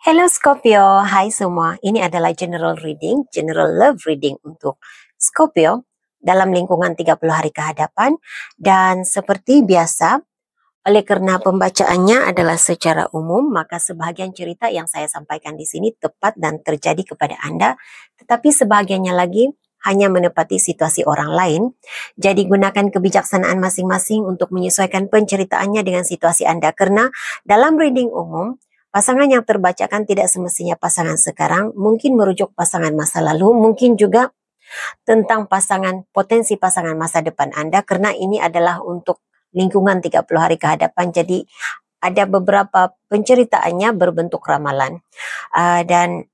Hello Scorpio, hai semua. Ini adalah general reading, general love reading untuk Scorpio dalam lingkungan 30 hari ke hadapan. Dan seperti biasa, oleh karena pembacaannya adalah secara umum, maka sebahagian cerita yang saya sampaikan di sini tepat dan terjadi kepada Anda, tetapi sebahagiannya lagi hanya menepati situasi orang lain. Jadi gunakan kebijaksanaan masing-masing untuk menyesuaikan penceritaannya dengan situasi Anda, karena dalam reading umum, pasangan yang terbacakan tidak semestinya pasangan sekarang, mungkin merujuk pasangan masa lalu, mungkin juga tentang potensi pasangan masa depan Anda, karena ini adalah untuk lingkungan 30 hari ke hadapan. Jadi ada beberapa penceritaannya berbentuk ramalan. Dan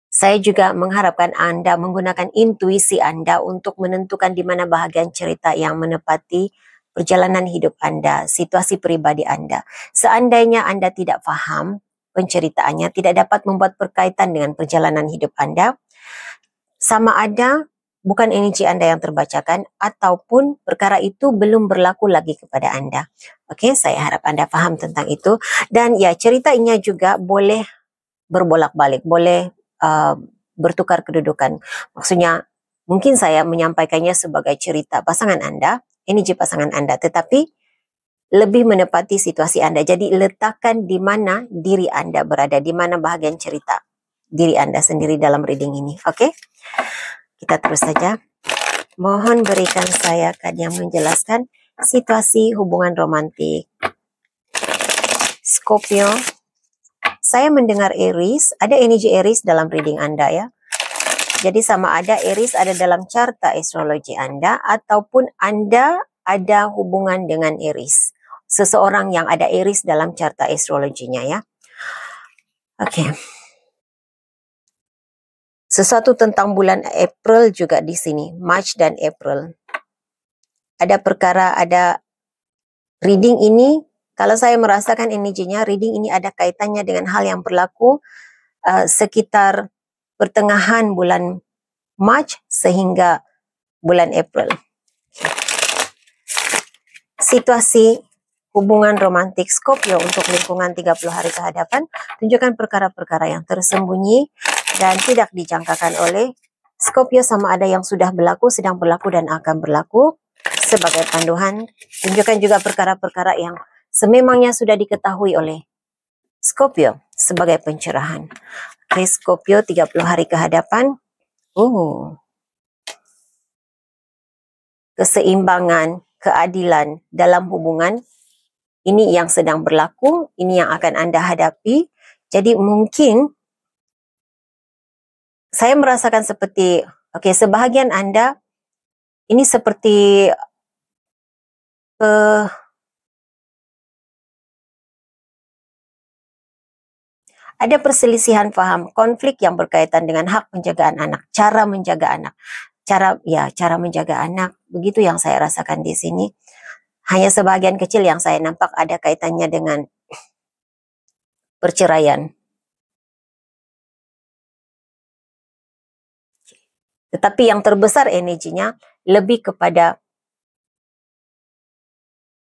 saya juga mengharapkan Anda menggunakan intuisi Anda untuk menentukan di mana bahagian cerita yang menepati perjalanan hidup Anda, situasi pribadi Anda. Seandainya Anda tidak paham penceritaannya, tidak dapat membuat berkaitan dengan perjalanan hidup Anda, sama ada bukan energi Anda yang terbacakan ataupun perkara itu belum berlaku lagi kepada Anda. Oke, saya harap Anda paham tentang itu. Dan ya, cerita ini juga boleh berbolak-balik, boleh bertukar kedudukan. Maksudnya, mungkin saya menyampaikannya sebagai cerita pasangan Anda, energi pasangan Anda, tetapi lebih menepati situasi Anda. Jadi letakkan di mana diri Anda berada, di mana bahagian cerita diri Anda sendiri dalam reading ini. Oke? Kita terus saja. Mohon berikan saya kad yang menjelaskan situasi hubungan romantik Scorpio. Saya mendengar Aries, ada energi Aries dalam reading Anda ya. Jadi sama ada Aries ada dalam carta astrologi Anda ataupun Anda ada hubungan dengan Aries. Seseorang yang ada Aries dalam carta astrologinya ya. Oke. Sesuatu tentang bulan April juga di sini, March dan April. Ada perkara, ada reading ini, kalau saya merasakan energinya, reading ini ada kaitannya dengan hal yang berlaku sekitar pertengahan bulan March sehingga bulan April. Situasi hubungan romantik Scorpio untuk lingkungan 30 hari ke hadapan, tunjukkan perkara-perkara yang tersembunyi dan tidak dijangkakan oleh Scorpio, sama ada yang sudah berlaku, sedang berlaku, dan akan berlaku sebagai panduan. Tunjukkan juga perkara-perkara yang sememangnya sudah diketahui oleh Scorpio sebagai pencerahan. Oke, Scorpio 30 hari ke hadapan. Keseimbangan, keadilan dalam hubungan. Ini yang sedang berlaku, ini yang akan Anda hadapi. Jadi mungkin saya merasakan seperti, sebahagian Anda ini seperti ada perselisihan paham, konflik yang berkaitan dengan hak penjagaan anak, cara menjaga anak, cara menjaga anak, begitu yang saya rasakan di sini. Hanya sebagian kecil yang saya nampak ada kaitannya dengan perceraian. Tetapi yang terbesar energinya lebih kepada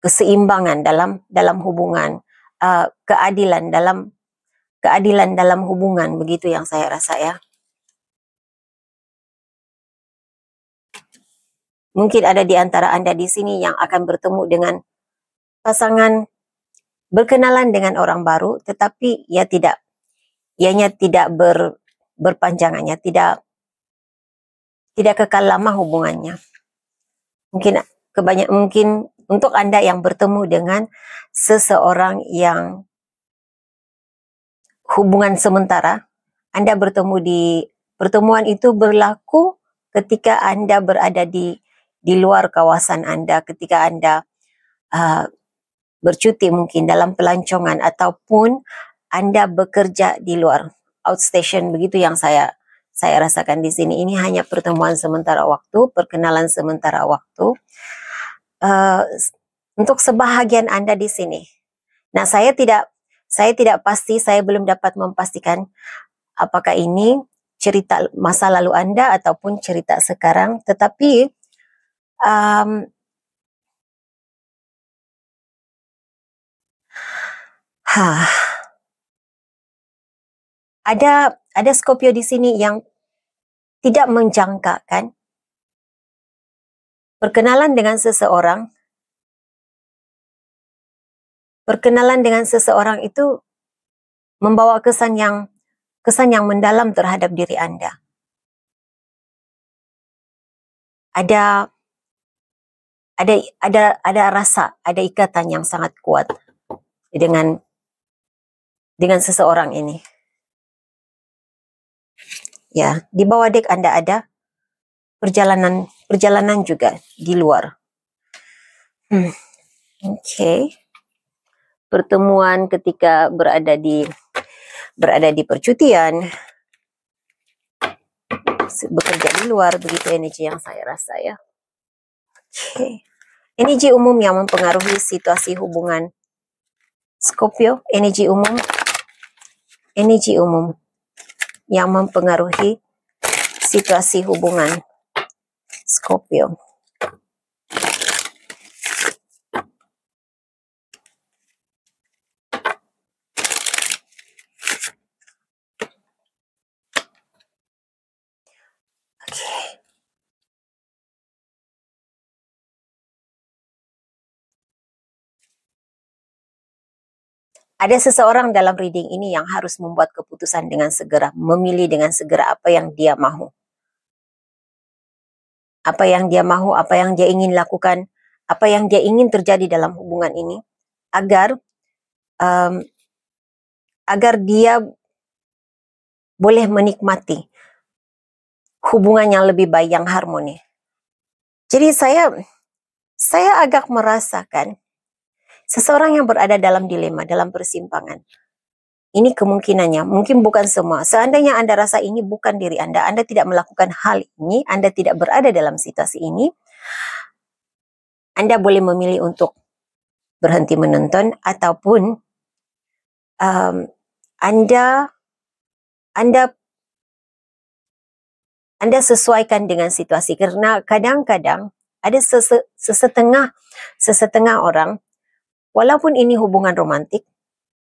keseimbangan dalam hubungan, keadilan dalam hubungan, begitu yang saya rasa ya. Mungkin ada di antara Anda di sini yang akan bertemu dengan pasangan, berkenalan dengan orang baru, tetapi ianya tidak berpanjangannya, tidak kekal lama hubungannya. Mungkin untuk Anda yang bertemu dengan seseorang yang hubungan sementara, Anda bertemu di pertemuan itu berlaku ketika Anda berada di luar kawasan Anda, ketika Anda bercuti mungkin dalam pelancongan, ataupun Anda bekerja di luar, outstation, begitu yang saya rasakan di sini. Ini hanya pertemuan sementara waktu, perkenalan sementara waktu. Untuk sebahagian Anda di sini. Nah, saya tidak pasti, saya belum dapat memastikan apakah ini cerita masa lalu Anda ataupun cerita sekarang, tetapi ada Scorpio di sini yang tidak menjangka, kan? Perkenalan dengan seseorang itu membawa kesan yang mendalam terhadap diri Anda. Ada rasa, ada ikatan yang sangat kuat dengan seseorang ini. Ya, di bawah dek Anda ada perjalanan juga di luar. Oke. Pertemuan ketika berada di percutian, bekerja di luar, begitu energi yang saya rasa, ya. Oke. Energi umum yang mempengaruhi situasi hubungan Scorpio, energi umum yang mempengaruhi situasi hubungan Scorpio. Ada seseorang dalam reading ini yang harus membuat keputusan dengan segera, memilih dengan segera apa yang dia mahu. Apa yang dia mahu, apa yang dia ingin lakukan, apa yang dia ingin terjadi dalam hubungan ini, agar dia boleh menikmati hubungan yang lebih baik, yang harmoni. Jadi saya agak merasakan seseorang yang berada dalam dilema, dalam persimpangan. Ini kemungkinannya, mungkin bukan semua. Seandainya Anda rasa ini bukan diri Anda tidak melakukan hal ini, Anda tidak berada dalam situasi ini, Anda boleh memilih untuk berhenti menonton, ataupun Anda sesuaikan dengan situasi. Karena kadang-kadang ada sesetengah orang, walaupun ini hubungan romantik,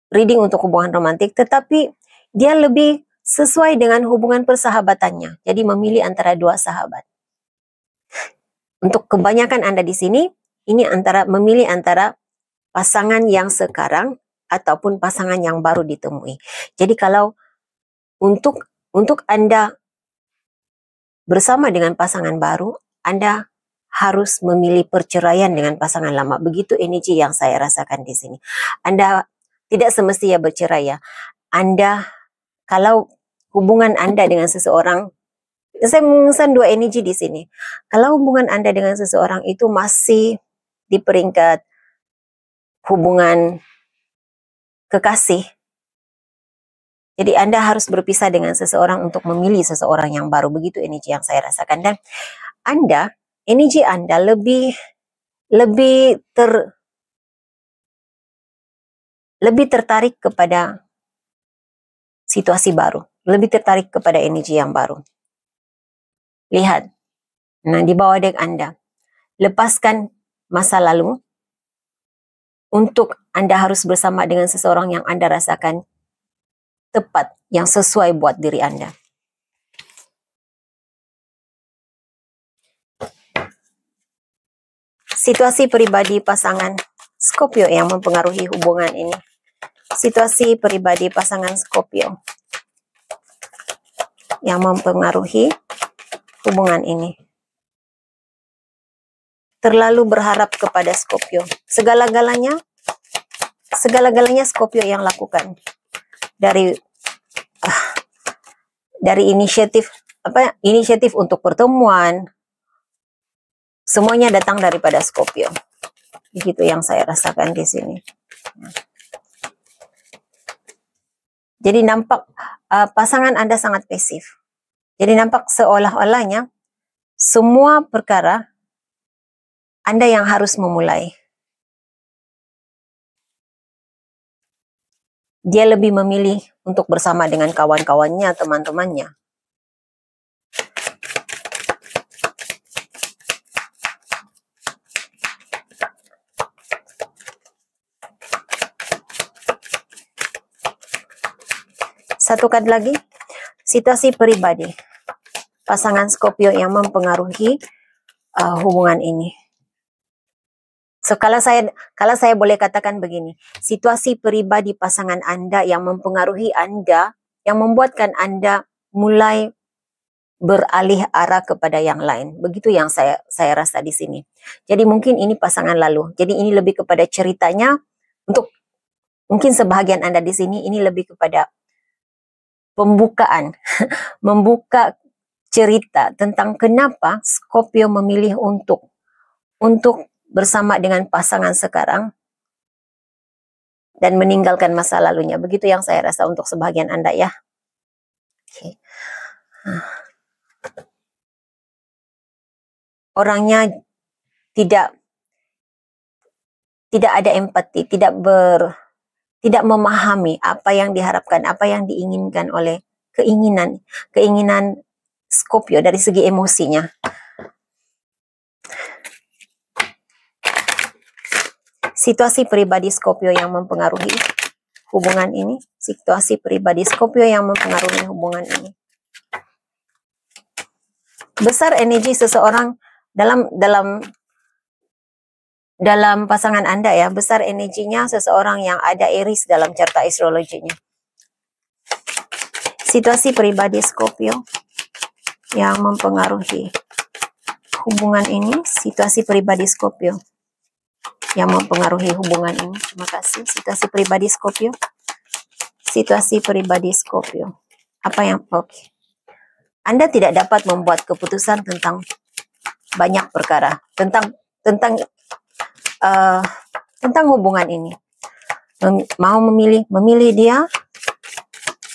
reading untuk hubungan romantik, tetapi dia lebih sesuai dengan hubungan persahabatannya. Jadi memilih antara dua sahabat. Untuk kebanyakan Anda di sini, ini memilih antara pasangan yang sekarang ataupun pasangan yang baru ditemui. Jadi kalau untuk Anda bersama dengan pasangan baru, Anda harus memilih perceraian dengan pasangan lama. Begitu energi yang saya rasakan di sini. Anda tidak semestinya bercerai, ya. Kalau hubungan Anda dengan seseorang, saya mengesan dua energi di sini. Kalau hubungan Anda dengan seseorang itu masih di peringkat hubungan kekasih, jadi Anda harus berpisah dengan seseorang untuk memilih seseorang yang baru. Begitu energi yang saya rasakan. Dan energi Anda lebih tertarik kepada situasi baru. Lebih tertarik kepada energi yang baru. Lihat. Nah, di bawah dek Anda. Lepaskan masa lalu. Untuk Anda harus bersama dengan seseorang yang Anda rasakan tepat, yang sesuai buat diri Anda. Situasi pribadi pasangan Scorpio yang mempengaruhi hubungan ini. Situasi pribadi pasangan Scorpio yang mempengaruhi hubungan ini. Terlalu berharap kepada Scorpio. Segala-galanya Scorpio yang lakukan. Dari inisiatif untuk pertemuan, semuanya datang daripada Scorpio. Begitu yang saya rasakan di sini. Jadi nampak pasangan Anda sangat pasif. Jadi nampak seolah-olahnya semua perkara Anda yang harus memulai. Dia lebih memilih untuk bersama dengan kawan-kawannya, teman-temannya. Satu kali lagi, situasi pribadi pasangan Scorpio yang mempengaruhi hubungan ini. So, kalau saya boleh katakan begini, situasi pribadi pasangan Anda yang mempengaruhi Anda, yang membuatkan Anda mulai beralih arah kepada yang lain. Begitu yang saya rasa di sini. Jadi mungkin ini pasangan lalu. Jadi ini lebih kepada ceritanya, untuk mungkin sebahagian Anda di sini ini lebih kepada pembukaan, membuka cerita tentang kenapa Scorpio memilih untuk bersama dengan pasangan sekarang dan meninggalkan masa lalunya. Begitu yang saya rasa untuk sebagian Anda ya. Okay. Orangnya tidak ada empati, tidak memahami apa yang diharapkan, apa yang diinginkan oleh keinginan Scorpio dari segi emosinya. Situasi pribadi Scorpio yang mempengaruhi hubungan ini. Situasi pribadi Scorpio yang mempengaruhi hubungan ini. Besar energi seseorang dalam pasangan Anda ya. Besar energinya seseorang yang ada Aries dalam carta astrologinya. Situasi pribadi Scorpio yang mempengaruhi hubungan ini. Situasi pribadi Scorpio yang mempengaruhi hubungan ini. Terima kasih. Situasi pribadi Scorpio. Situasi pribadi Scorpio. Apa yang oke? Anda tidak dapat membuat keputusan tentang banyak perkara, tentang hubungan ini. Mau memilih dia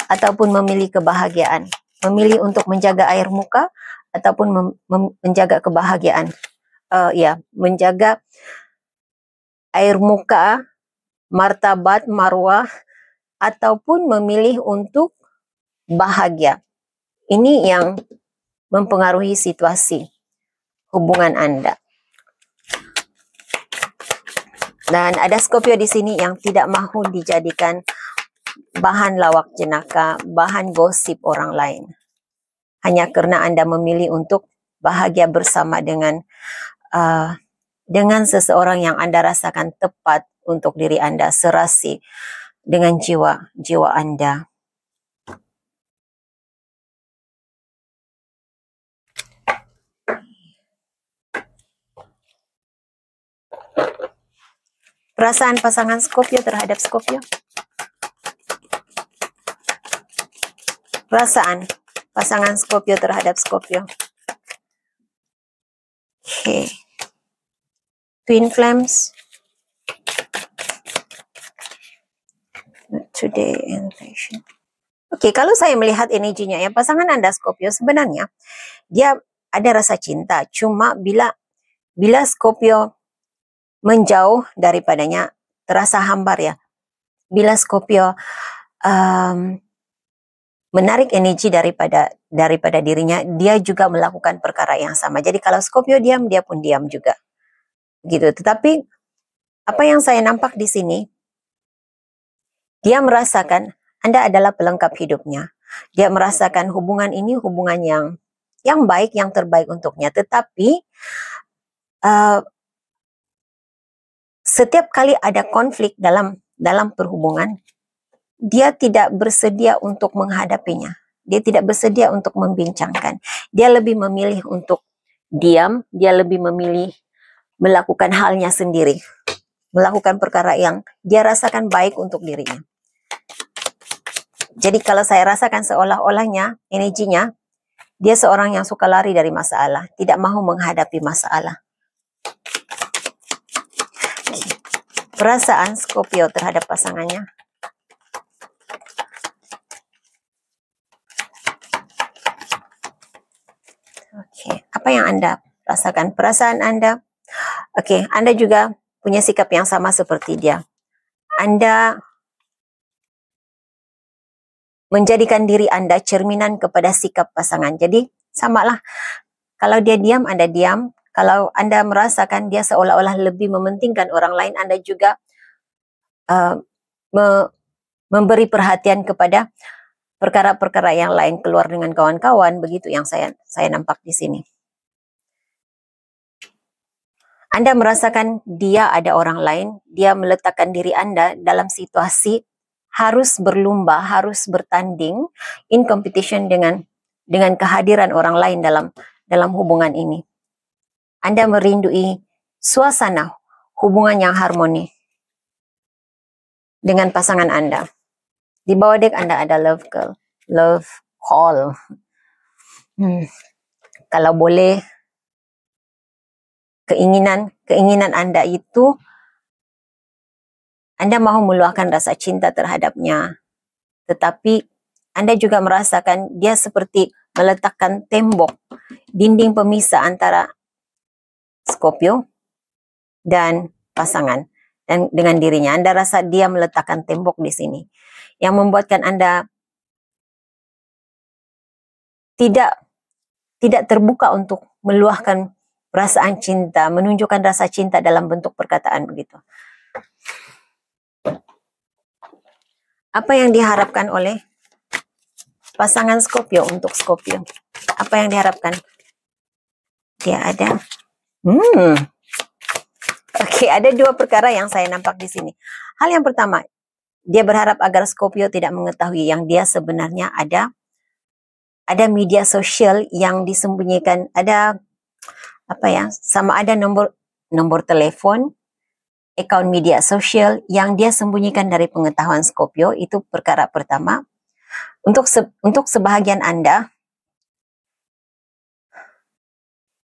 ataupun memilih kebahagiaan, memilih untuk menjaga air muka ataupun menjaga kebahagiaan. Menjaga air muka, martabat, marwah, ataupun memilih untuk bahagia. Ini yang mempengaruhi situasi hubungan Anda. Dan ada Scorpio di sini yang tidak mau dijadikan bahan lawak jenaka, bahan gosip orang lain. Hanya karena Anda memilih untuk bahagia bersama dengan seseorang yang Anda rasakan tepat untuk diri Anda, serasi dengan jiwa Anda. Perasaan pasangan Scorpio terhadap Scorpio. Perasaan pasangan Scorpio terhadap Scorpio. Okay. Twin Flames. Today and patient. Oke, kalau saya melihat energinya ya, pasangan Anda Scorpio sebenarnya dia ada rasa cinta. Cuma bila Scorpio menjauh daripadanya, terasa hambar ya. Bila Scorpio menarik energi daripada dirinya, dia juga melakukan perkara yang sama. Jadi kalau Scorpio diam, dia pun diam juga. Gitu. Tetapi apa yang saya nampak di sini, dia merasakan Anda adalah pelengkap hidupnya. Dia merasakan hubungan ini hubungan yang baik, yang terbaik untuknya. Tetapi setiap kali ada konflik dalam perhubungan, dia tidak bersedia untuk menghadapinya. Dia tidak bersedia untuk membincangkan. Dia lebih memilih untuk diam. Dia lebih memilih melakukan halnya sendiri. Melakukan perkara yang dia rasakan baik untuk dirinya. Jadi kalau saya rasakan seolah-olahnya, energinya, dia seorang yang suka lari dari masalah. Tidak mau menghadapi masalah. Perasaan Scorpio terhadap pasangannya. Oke, apa yang Anda rasakan? Perasaan Anda. Oke, Anda juga punya sikap yang sama seperti dia. Anda menjadikan diri Anda cerminan kepada sikap pasangan. Jadi, samalah. Kalau dia diam, Anda diam. Kalau Anda merasakan dia seolah-olah lebih mementingkan orang lain, Anda juga memberi perhatian kepada perkara-perkara yang lain, keluar dengan kawan-kawan, begitu yang saya nampak di sini. Anda merasakan dia ada orang lain, dia meletakkan diri Anda dalam situasi harus berlomba, harus bertanding, in competition dengan kehadiran orang lain dalam hubungan ini. Anda merindui suasana hubungan yang harmoni dengan pasangan Anda. Di bawah dek Anda ada love girl, love call. Kalau boleh, keinginan Anda itu, Anda mau meluahkan rasa cinta terhadapnya, tetapi Anda juga merasakan dia seperti meletakkan tembok, dinding pemisah antara Scorpio dan pasangan dan dengan dirinya. Anda rasa dia meletakkan tembok di sini yang membuatkan Anda tidak terbuka untuk meluahkan perasaan cinta, menunjukkan rasa cinta dalam bentuk perkataan begitu. Apa yang diharapkan oleh pasangan Scorpio untuk Scorpio? Apa yang diharapkan? Dia ada. Oke, ada dua perkara yang saya nampak di sini. Hal yang pertama, dia berharap agar Scorpio tidak mengetahui yang dia sebenarnya ada media sosial yang disembunyikan, ada sama ada nomor telepon, account media sosial yang dia sembunyikan dari pengetahuan Scorpio. Itu perkara pertama. Untuk sebahagian Anda,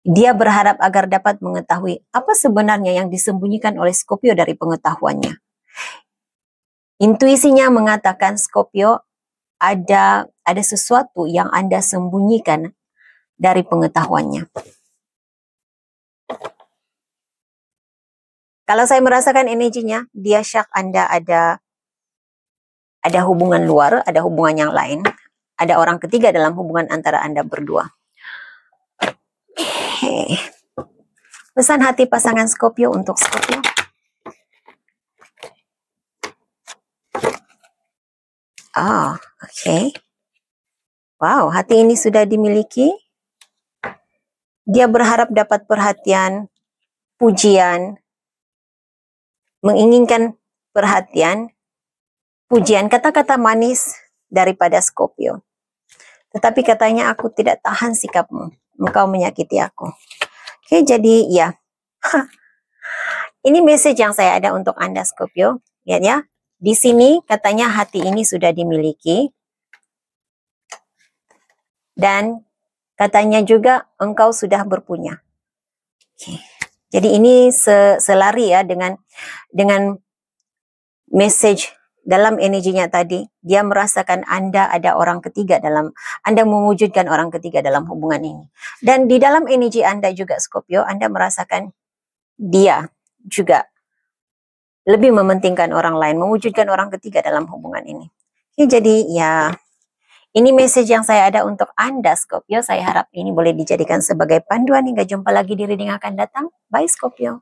dia berharap agar dapat mengetahui apa sebenarnya yang disembunyikan oleh Scorpio dari pengetahuannya. Intuisinya mengatakan Scorpio ada sesuatu yang Anda sembunyikan dari pengetahuannya. Kalau saya merasakan energinya, dia syak Anda ada hubungan luar, ada hubungan yang lain, ada orang ketiga dalam hubungan antara Anda berdua. Oke. Pesan hati pasangan Scorpio untuk Scorpio. Oke. Wow, hati ini sudah dimiliki. Dia berharap dapat perhatian, pujian, menginginkan perhatian, pujian, kata-kata manis daripada Scorpio. Tetapi katanya, aku tidak tahan sikapmu, engkau menyakiti aku. Oke, jadi ya. Ini message yang saya ada untuk Anda Scorpio. Lihat ya. Di sini katanya hati ini sudah dimiliki. Dan katanya juga engkau sudah berpunya. Oke. Jadi ini selari ya dengan message dalam energinya tadi. Dia merasakan Anda ada orang ketiga Anda mewujudkan orang ketiga dalam hubungan ini. Dan di dalam energi Anda juga Scorpio, Anda merasakan dia juga lebih mementingkan orang lain, mewujudkan orang ketiga dalam hubungan ini. Oke, jadi ya, ini message yang saya ada untuk Anda Scorpio. Saya harap ini boleh dijadikan sebagai panduan. Hingga jumpa lagi di reading akan datang. Bye Scorpio.